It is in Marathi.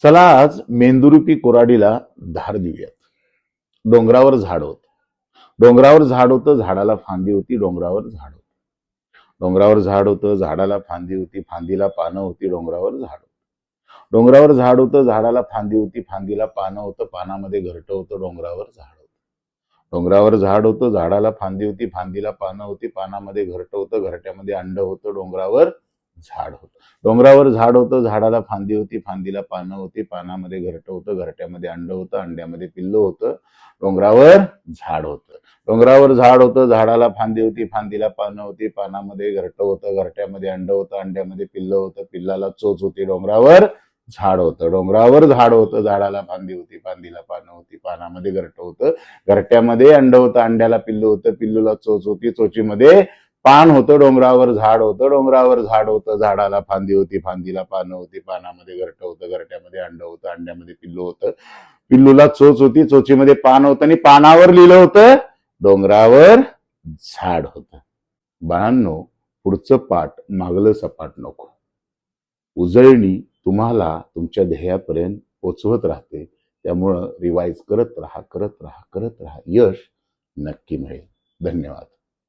चला आज मेंदुरूपी कोराडीला धार देऊयात. डोंगरावर झाड होत. डोंगरावर झाड होतं, झाडाला फांदी होती. डोंगरावर झाड होतं. डोंगरावर झाड होतं, झाडाला फांदी होती. फांदीला पानं होती. डोंगरावर झाड होतं. डोंगरावर झाड होतं, झाडाला फांदी होती. फांदीला पानं होतं. पानामध्ये घरटं होतं. डोंगरावर झाड होतं. डोंगरावर झाड होतं, झाडाला फांदी होती. फांदीला पानं होती. पानामध्ये घरटं होतं. घरट्यामध्ये अंड होतं. डोंगरावर झाड होतं. डोंगरावर झाड होतं, झाडाला फांदी होती. फांदीला पानं होती. पानामध्ये घरटं होतं. घरट्यामध्ये अंड होतं. अंड्यामध्ये पिल्लं होतं. डोंगरावर झाड होतं. डोंगरावर झाड होतं, झाडाला फांदी होती. फांदीला पानं होती. पानामध्ये घरटं होतं. घरट्यामध्ये अंड होतं. अंड्यामध्ये पिल्लं होतं. पिल्लाला चोच होती. डोंगरावर झाड होतं. डोंगरावर झाड होतं, झाडाला फांदी होती. फांदीला पानं होती. पानामध्ये घरटं होतं. घरट्यामध्ये अंड होतं. अंड्याला पिल्लू होतं. पिल्लूला चोच होती. चोचीमध्ये पान होतं. डोंगरावर झाड होतं. डोंगरावर झाड होतं, झाडाला फांदी होती. फांदीला पानं होती. पानामध्ये घरटं होतं. घरट्यामध्ये अंड होतं. अंड्यामध्ये पिल्लू होतं. पिल्लूला चोच होती. चोचीमध्ये पान होतं आणि पानावर लिहिलं होतं डोंगरावर झाड होतं. बाळांनो, पुढचं पाठ मागलं सपाट नको. उजळणी तुम्हाला तुमच्या ध्येयापर्यंत पोचवत राहते. त्यामुळं रिवाइज करत राहा. यश नक्की मिळेल. धन्यवाद.